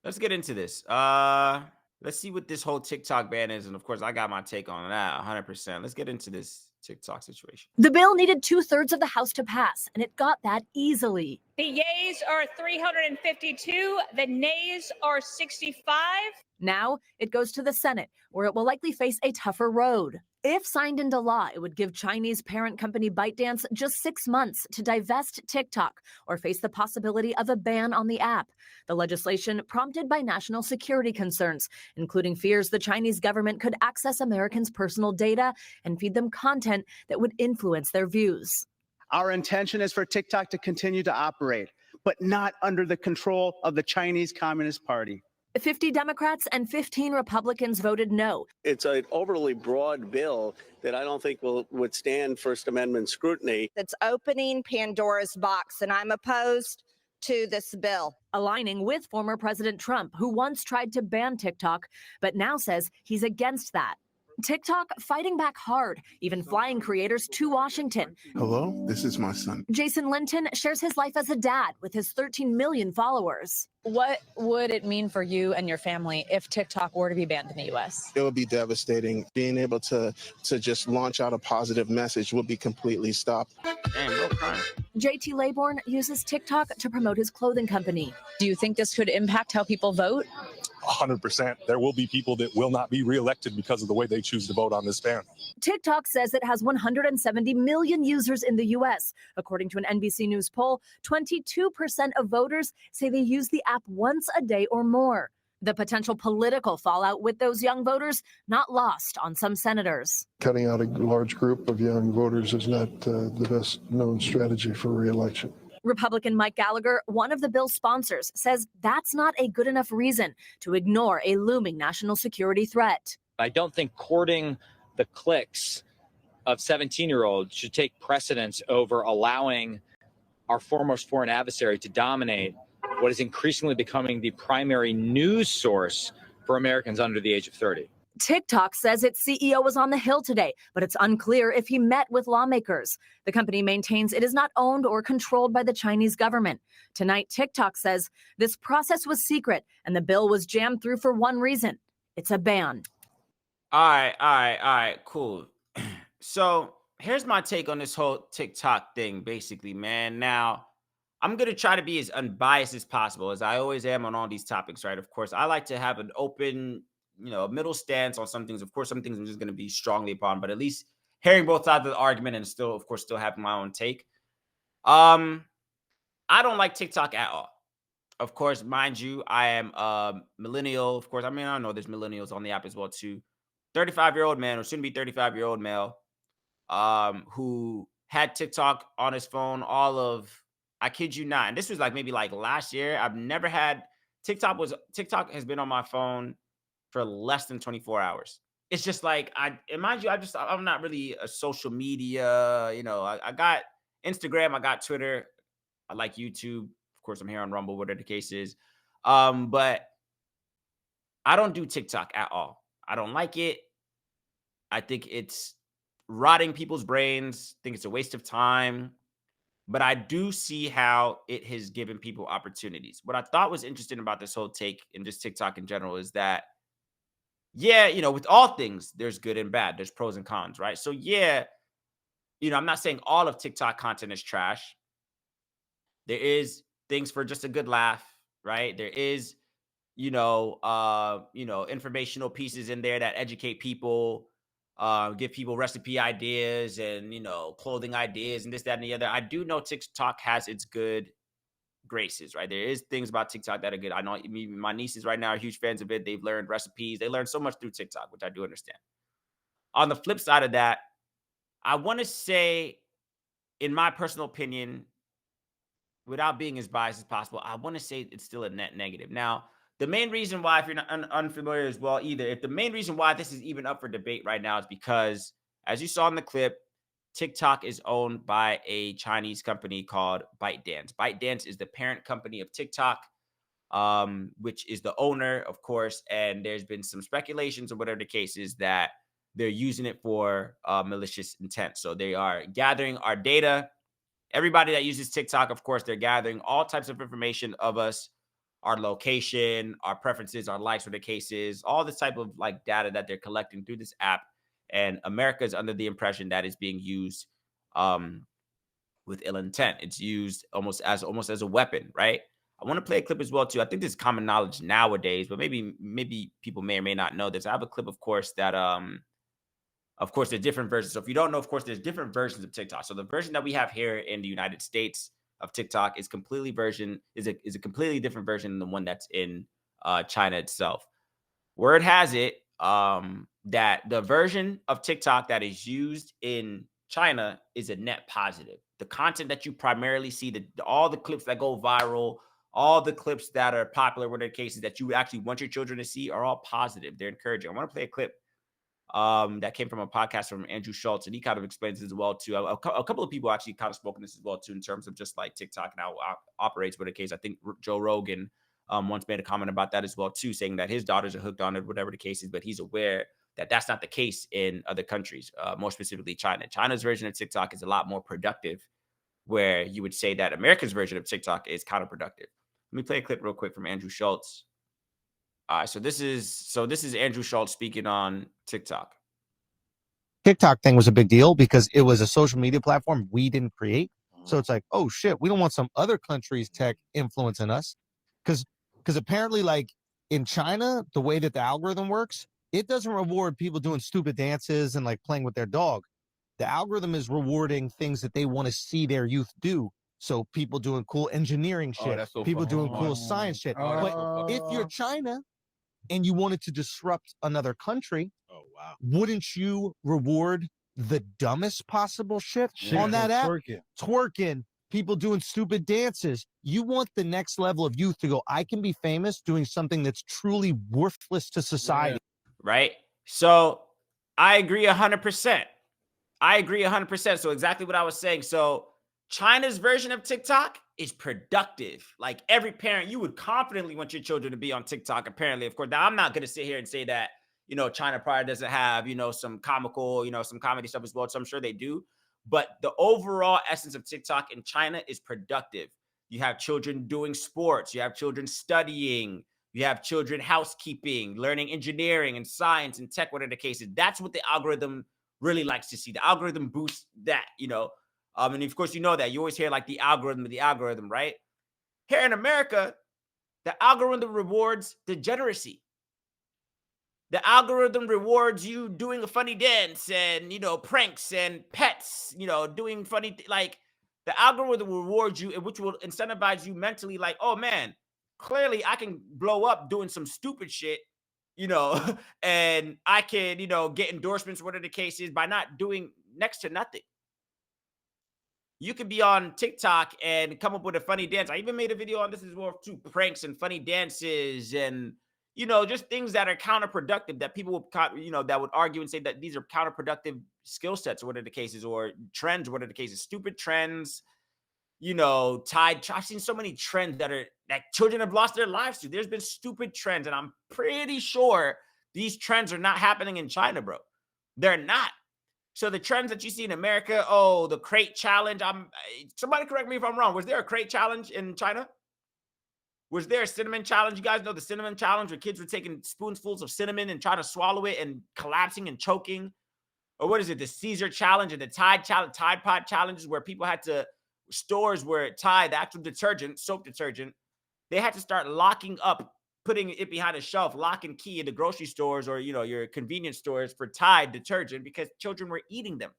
let's get into this. Let's see what this whole TikTok ban is, and of course, I got my take on that 100%. Let's get into this TikTok situation. The bill needed two-thirds of the House to pass, and it got that easily. The yeas are 352, the nays are 65. Now it goes to the Senate, where it will likely face a tougher road. If signed into law, it would give Chinese parent company ByteDance just 6 months to divest TikTok or face the possibility of a ban on the app. The legislation prompted by national security concerns, including fears the Chinese government could access Americans' personal data and feed them content that would influence their views. Our intention is for TikTok to continue to operate, but not under the control of the Chinese Communist Party. 50 Democrats and 15 Republicans voted no. It's an overly broad bill that I don't think will withstand First Amendment scrutiny. It's opening Pandora's box, and I'm opposed to this bill. Aligning with former President Trump, who once tried to ban TikTok, but now says he's against that. TikTok fighting back hard, even flying creators to Washington. Hello, this is my son. Jason Linton shares his life as a dad with his 13 million followers. What would it mean for you and your family if TikTok were to be banned in the U.S.? It would be devastating. Being able to just launch out a positive message would be completely stopped. Damn, bro, crying. JT Laybourne uses TikTok to promote his clothing company. Do you think this could impact how people vote? 100%. There will be people that will not be reelected because of the way they choose to vote on this ban. TikTok says it has 170 million users in the U.S. According to an NBC News poll, 22% of voters say they use the app once a day or more. The potential political fallout with those young voters not lost on some senators. Cutting out a large group of young voters is not the best known strategy for re-election. Republican Mike Gallagher, one of the bill's sponsors, says that's not a good enough reason to ignore a looming national security threat. I don't think courting the clicks of 17-year-olds should take precedence over allowing our foremost foreign adversary to dominate what is increasingly becoming the primary news source for Americans under the age of 30. TikTok says its CEO was on the Hill today, but it's unclear if he met with lawmakers. The company maintains it is not owned or controlled by the Chinese government. Tonight, TikTok says this process was secret and the bill was jammed through for one reason. It's a ban. All right, cool. So here's my take on this whole TikTok thing, basically, man. Now, I'm going to try to be as unbiased as possible, as I always am on all these topics, right? Of course, I like to have an open, middle stance on some things. Of course, some things I'm just going to be strongly upon, but at least hearing both sides of the argument and still, of course, still having my own take. I don't like TikTok at all. Of course, mind you, I am a millennial. Of course, I mean, I know there's millennials on the app as well, too. 35-year-old man, or soon to be 35-year-old male, who had TikTok on his phone I kid you not. And this was maybe last year. I've never had TikTok has been on my phone for less than 24 hours. It's just and mind you, I'm not really a social media, I got Instagram, I got Twitter, I like YouTube. Of course, I'm here on Rumble, whatever the case is. But I don't do TikTok at all. I don't like it. I think it's rotting people's brains. I think it's a waste of time. But I do see how it has given people opportunities. What I thought was interesting about this whole take and just TikTok in general is that, with all things, there's good and bad. There's pros and cons, right? So, I'm not saying all of TikTok content is trash. There is things for just a good laugh, right? There is, informational pieces in there that educate people, give people recipe ideas and, clothing ideas and this, that, and the other. I do know TikTok has its good graces, right? There is things about TikTok that are good. I know my nieces right now are huge fans of it. They've learned recipes. They learned so much through TikTok, which I do understand. On the flip side of that, I want to say, in my personal opinion, without being as biased as possible, I want to say it's still a net negative. Now, the main reason why, if you're not unfamiliar as well either, if the main reason why this is even up for debate right now is because, as you saw in the clip, TikTok is owned by a Chinese company called ByteDance. ByteDance is the parent company of TikTok, which is the owner, of course, and there's been some speculations or whatever the case is that they're using it for malicious intent. So they are gathering our data. Everybody that uses TikTok, of course, they're gathering all types of information of us, our location, our preferences, our likes, whatever the case is, all this type of like data that they're collecting through this app. And America is under the impression that it's being used um, with ill intent. It's used almost as a weapon, right? I want to play a clip as well too. I think this is common knowledge nowadays, but maybe people may or may not know this. I have a clip, of course, that of course, there's different versions. So if you don't know, of course, there's different versions of TikTok. So the version that we have here in the United States of TikTok is a completely different version than the one that's in China itself. Word has it that the version of TikTok that is used in China is a net positive. The content that you primarily see, all the clips that go viral, all the clips that are popular, whatever the cases that you actually want your children to see, are all positive. They're encouraging. I want to play a clip that came from a podcast from Andrew Schultz, and he kind of explains this as well too. A couple of people actually kind of spoken this as well too, in terms of just like TikTok and how it operates. With a case, I think Joe Rogan once made a comment about that as well too, saying that his daughters are hooked on it, whatever the case is, but he's aware that that's not the case in other countries, more specifically China. China's version of TikTok is a lot more productive, where you would say that America's version of TikTok is counterproductive. Let me play a clip real quick from Andrew Schultz. So this is Andrew Schultz speaking on TikTok. TikTok thing was a big deal because it was a social media platform we didn't create. So it's like, oh shit, we don't want some other country's tech influencing us. Because apparently, like in China, the way that the algorithm works, it doesn't reward people doing stupid dances and like playing with their dog. The algorithm is rewarding things that they want to see their youth do. So people doing cool engineering shit, people doing cool science shit. But if you're China and you wanted to disrupt another country, wouldn't you reward the dumbest possible shit on that app? Twerking, people doing stupid dances. You want the next level of youth to go, I can be famous doing something that's truly worthless to society. Right? So I agree 100%. I agree 100%. So exactly what I was saying. So China's version of TikTok is productive. Like every parent, you would confidently want your children to be on TikTok, apparently. Of course, now I'm not going to sit here and say that, China probably doesn't have, some comical, some comedy stuff as well. So I'm sure they do. But the overall essence of TikTok in China is productive. You have children doing sports. You have children studying. You have children housekeeping, learning engineering and science and tech, whatever the case is. That's what the algorithm really likes to see. The algorithm boosts that, and of course, you know that. You always hear like the algorithm, right? Here in America, the algorithm rewards degeneracy. The algorithm rewards you doing a funny dance and, pranks and pets, doing funny, like the algorithm rewards you, which will incentivize you mentally like, oh man, clearly I can blow up doing some stupid shit, and I can, get endorsements, whatever the case is, by not doing next to nothing. You could be on TikTok and come up with a funny dance. I even made a video on this as well too, pranks and funny dances and, just things that are counterproductive that people would, that would argue and say that these are counterproductive skill sets or whatever the cases, or trends, whatever the cases, stupid trends, I've seen so many trends that children have lost their lives to. There's been stupid trends, and I'm pretty sure these trends are not happening in China, bro. They're not. So the trends that you see in America, the crate challenge. Somebody correct me if I'm wrong. Was there a crate challenge in China? Was there a cinnamon challenge? You guys know the cinnamon challenge where kids were taking spoonfuls of cinnamon and trying to swallow it and collapsing and choking? Or what is it? The Caesar challenge and the Tide challenge, Tide Pod challenges, where people had to, stores where Tide, the actual detergent, soap detergent, they had to start locking up, putting it behind a shelf, lock and key in the grocery stores or, your convenience stores for Tide detergent because children were eating them.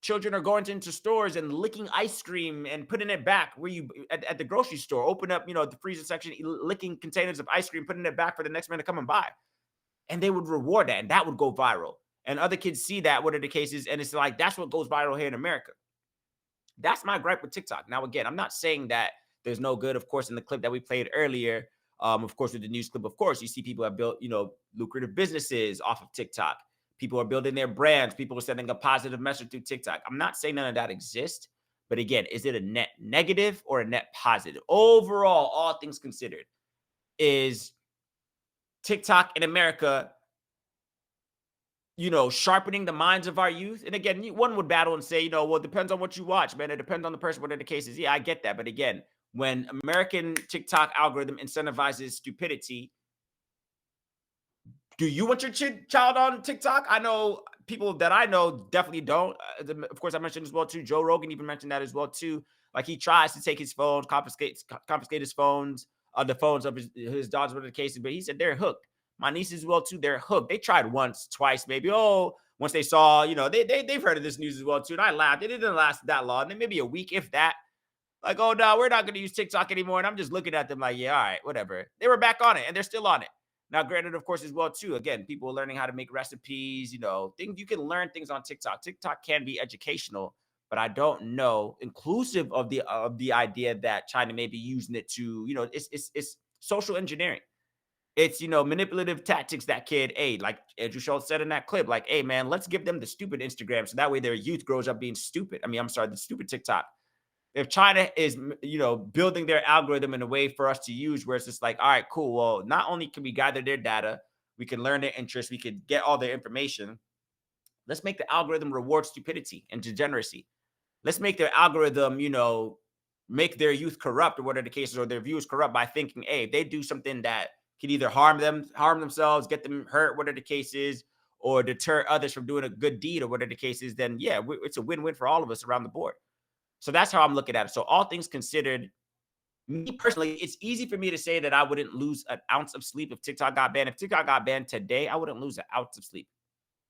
Children are going into stores and licking ice cream and putting it back where you at the grocery store, open up, the freezer section, licking containers of ice cream, putting it back for the next man to come and buy. And they would reward that, and that would go viral. And other kids see that, what are the cases, and it's like, that's what goes viral here in America. That's my gripe with TikTok. Now, again, I'm not saying that there's no good, of course, in the clip that we played earlier. Of course, with the news clip, of course, you see people have built, lucrative businesses off of TikTok. People are building their brands. People are sending a positive message through TikTok. I'm not saying none of that exists, but again, is it a net negative or a net positive? Overall, all things considered, is TikTok in America, sharpening the minds of our youth? And again, one would battle and say, well, it depends on what you watch, man. It depends on the person, whatever the case is. Yeah, I get that. But again, when American TikTok algorithm incentivizes stupidity, do you want your child on TikTok? I know people that I know definitely don't. Of course, I mentioned as well too. Joe Rogan even mentioned that as well too. Like he tries to take his phones, confiscate his phones, the phones of his daughters, whatever the case is. But he said they're hooked. My nieces as well too. They're hooked. They tried once, twice, maybe. Oh, once they saw, they've heard of this news as well too. And I laughed. It didn't last that long. Then maybe a week, if that. Like, oh no, we're not going to use TikTok anymore. And I'm just looking at them like, yeah, all right, whatever. They were back on it, and they're still on it. Now, granted, of course, as well, too, again, people are learning how to make recipes, things you can learn things on TikTok. TikTok can be educational, but I don't know, inclusive of the idea that China may be using it to, it's social engineering. It's, manipulative tactics that like Andrew Schultz said in that clip, like, hey, man, let's give them the stupid Instagram so that way their youth grows up being stupid. The stupid TikTok. If China is, building their algorithm in a way for us to use where it's just like, all right, cool. Well, not only can we gather their data, we can learn their interests, we could get all their information. Let's make the algorithm reward stupidity and degeneracy. Let's make their algorithm, make their youth corrupt or whatever the cases, or their viewers corrupt by thinking, hey, if they do something that can either harm themselves, get them hurt, whatever the case is, or deter others from doing a good deed or whatever the case is, then yeah, it's a win-win for all of us around the board. So that's how I'm looking at it. So all things considered, me personally, it's easy for me to say that I wouldn't lose an ounce of sleep if TikTok got banned. If TikTok got banned today, I wouldn't lose an ounce of sleep.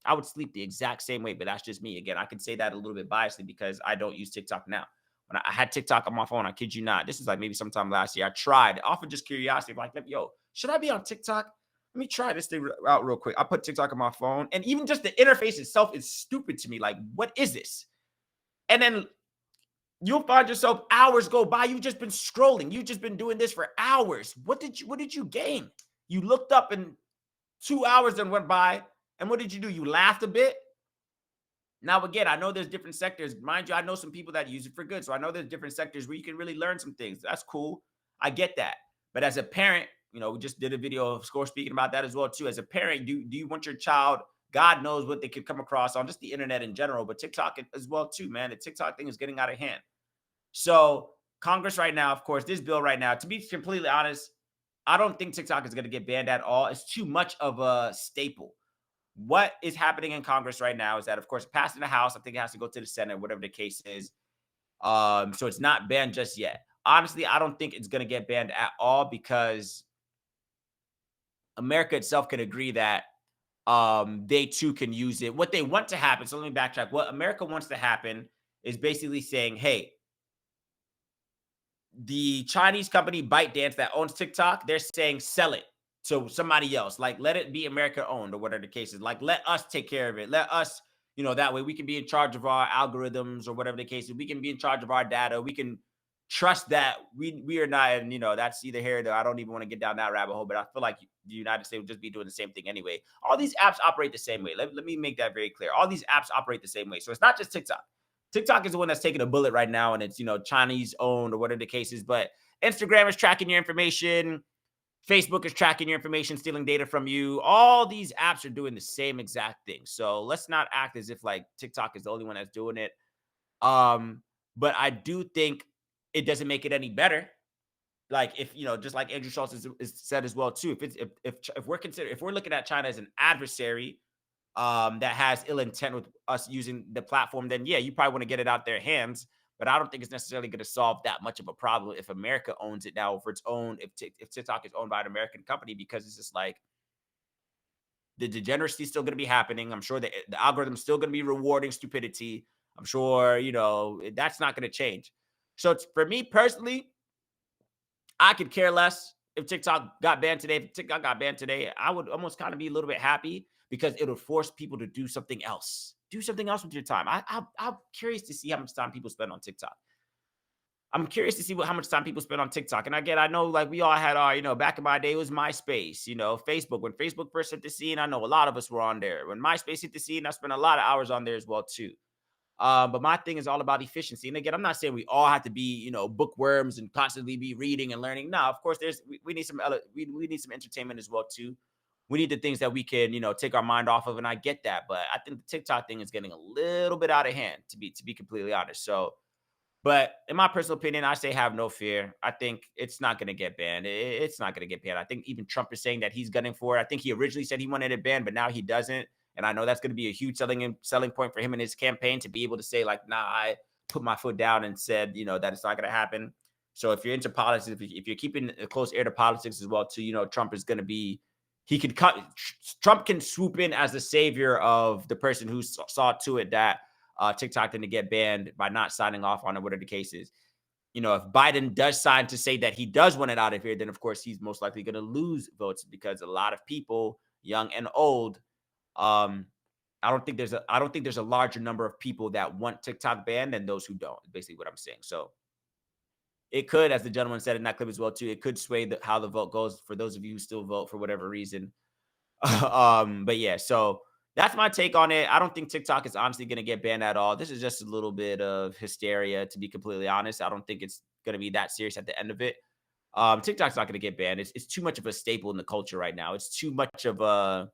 I would sleep the exact same way, but that's just me. Again, I can say that a little bit biasly because I don't use TikTok now. When I had TikTok on my phone, I kid you not, this is like maybe sometime last year. I tried, off of just curiosity, like, yo, should I be on TikTok? Let me try this thing out real quick. I put TikTok on my phone, and even just the interface itself is stupid to me. Like, what is this? And then you'll find yourself hours go by. You've just been scrolling. You've just been doing this for hours. What did you gain? You looked up and 2 hours then went by. And what did you do? You laughed a bit. Now, again, I know there's different sectors. Mind you, I know some people that use it for good. So I know there's different sectors where you can really learn some things. That's cool. I get that. But as a parent, we just did a video of Score speaking about that as well, too. As a parent, do you want your child, God knows what they could come across on just the internet in general, but TikTok as well, too, man. The TikTok thing is getting out of hand. So Congress right now, of course, this bill right now, to be completely honest, I don't think TikTok is going to get banned at all. It's too much of a staple. What is happening in Congress right now is that, of course, it passed in the House. I think it has to go to the Senate, whatever the case is. So it's not banned just yet. Honestly, I don't think it's going to get banned at all because America itself can agree that they too can use it. What they want to happen, so let me backtrack. What America wants to happen is basically saying, hey, the Chinese company ByteDance that owns TikTok, they're saying sell it to somebody else. Like, let it be America owned or whatever the case is. Like, let us take care of it. Let us, that way we can be in charge of our algorithms or whatever the case is. We can be in charge of our data. We can trust that we are not, and that's either here or there. I don't even want to get down that rabbit hole, but I feel like the United States would just be doing the same thing anyway. All these apps operate the same way. Let me make that very clear. All these apps operate the same way. So it's not just TikTok. TikTok is the one that's taking a bullet right now, and it's, Chinese owned or whatever the case is. But Instagram is tracking your information. Facebook is tracking your information, stealing data from you. All these apps are doing the same exact thing. So let's not act as if like TikTok is the only one that's doing it. But I do think it doesn't make it any better. Like if, just like Andrew Schultz is said as well too, if we're looking at China as an adversary, that has ill intent with us using the platform, then yeah, you probably want to get it out their hands. But I don't think it's necessarily going to solve that much of a problem if America owns it now, if TikTok is owned by an American company, because it's just like the degeneracy is still going to be happening. I'm sure the algorithm is still going to be rewarding stupidity. I'm sure, that's not going to change. So for me personally, I could care less if TikTok got banned today. If TikTok got banned today, I would almost kind of be a little bit happy because it'll force people to do something else. Do something else with your time. I'm curious to see how much time people spend on TikTok. I'm curious to see how much time people spend on TikTok. And again, I know like we all had our, back in my day, it was MySpace, Facebook. When Facebook first hit the scene, I know a lot of us were on there. When MySpace hit the scene, I spent a lot of hours on there as well too. But my thing is all about efficiency. And again, I'm not saying we all have to be, bookworms and constantly be reading and learning. No, of course, we need some we need some entertainment as well too. We need the things that we can, take our mind off of, and I get that. But I think the TikTok thing is getting a little bit out of hand, to be completely honest. So But in my personal opinion, I say have no fear. I think it's not going to get banned. It's not going to get banned. I think even Trump is saying that he's gunning for it. I think he originally said he wanted it banned, but now he doesn't. And I know that's going to be a huge selling point for him in his campaign to be able to say like, nah, I put my foot down and said, that it's not going to happen. So if you're into politics, if you're keeping a close ear to politics as well, too, Trump is going to be, Trump can swoop in as the savior of the person who saw to it that TikTok didn't get banned by not signing off on it, whatever the case is. If Biden does sign to say that he does want it out of here, then of course he's most likely going to lose votes because a lot of people, young and old, I don't think there's a larger number of people that want TikTok banned than those who don't. Is basically what I'm saying. So it could, as the gentleman said in that clip as well too, it could sway how the vote goes for those of you who still vote for whatever reason. But yeah, so that's my take on it. I don't think TikTok is honestly going to get banned at all. This is just a little bit of hysteria, to be completely honest. I don't think it's going to be that serious at the end of it. TikTok's not going to get banned. It's too much of a staple in the culture right now. It's too much of a,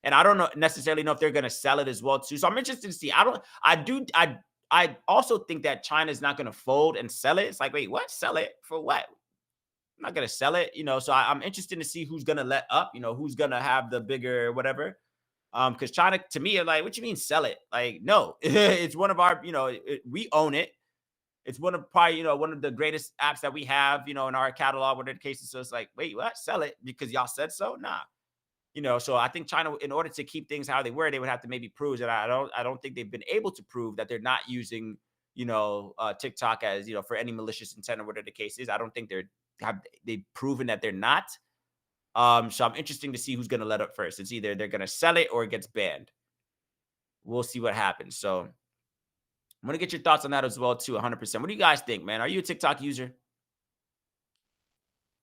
and I don't necessarily know if they're going to sell it as well too. So I'm interested to see. I also think that China's not going to fold and sell it. It's like, wait, what? Sell it for what? I'm not going to sell it, So I'm interested to see who's going to let up, who's going to have the bigger whatever. Because China, to me, like, what you mean sell it? Like, no, it's one of our, we own it. It's one of probably, one of the greatest apps that we have, in our catalog, whatever the case is. So it's like, wait, what? Sell it because y'all said so? Nah. So I think China, in order to keep things how they were, they would have to maybe prove that. I don't think they've been able to prove that they're not using, TikTok as, for any malicious intent or whatever the case is. I don't think they've proven that they're not. So I'm interested to see who's going to let up first. It's either they're going to sell it or it gets banned. We'll see what happens. So I'm going to get your thoughts on that as well, too, 100%. What do you guys think, man? Are you a TikTok user?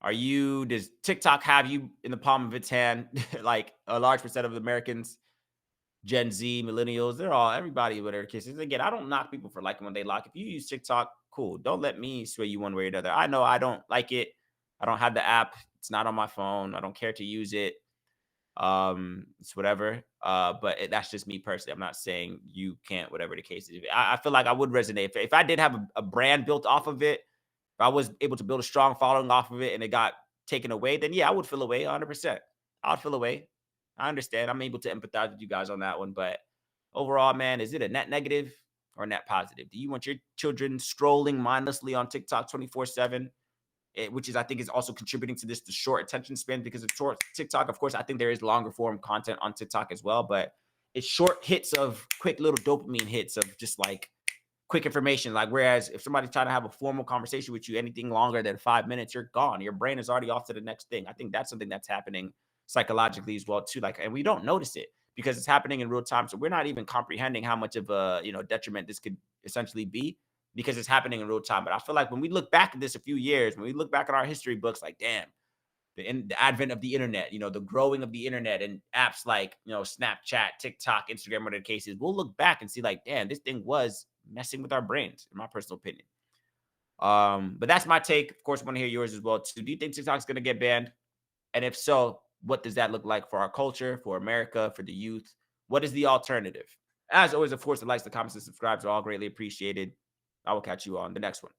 Does TikTok have you in the palm of its hand? Like a large percent of Americans, Gen Z, millennials, everybody, whatever cases. Again, I don't knock people for liking when they like. If you use TikTok, cool. Don't let me sway you one way or the other. I know I don't like it. I don't have the app. It's not on my phone. I don't care to use it. It's whatever. But that's just me personally. I'm not saying you can't, whatever the case is. I feel like I would resonate. If I did have a brand built off of it, if I was able to build a strong following off of it and it got taken away, then yeah, I would feel away 100%. I would feel away. I understand. I'm able to empathize with you guys on that one. But overall, man, is it a net negative or a net positive? Do you want your children strolling mindlessly on TikTok 24/7? Which is, I think, is also contributing to the short attention span because of short TikTok. Of course, I think there is longer form content on TikTok as well, but it's short hits of quick little dopamine hits of just like quick information. Like, whereas if somebody's trying to have a formal conversation with you, anything longer than 5 minutes, you're gone. Your brain is already off to the next thing. I think that's something that's happening psychologically as well too. Like, and we don't notice it because it's happening in real time. So we're not even comprehending how much of a, detriment this could essentially be because it's happening in real time. But I feel like when we look back at this a few years, when we look back at our history books, like, damn, the advent of the internet, the growing of the internet and apps like, Snapchat, TikTok, Instagram, whatever the case is, we'll look back and see like, damn, this thing was messing with our brains, in my personal opinion. But that's my take. Of course, I want to hear yours as well too. Do you think TikTok's going to get banned? And if so, what does that look like for our culture, for America, for the youth? What is the alternative? As always, of course, the likes, the comments, and subscribes are all greatly appreciated. I will catch you on the next one.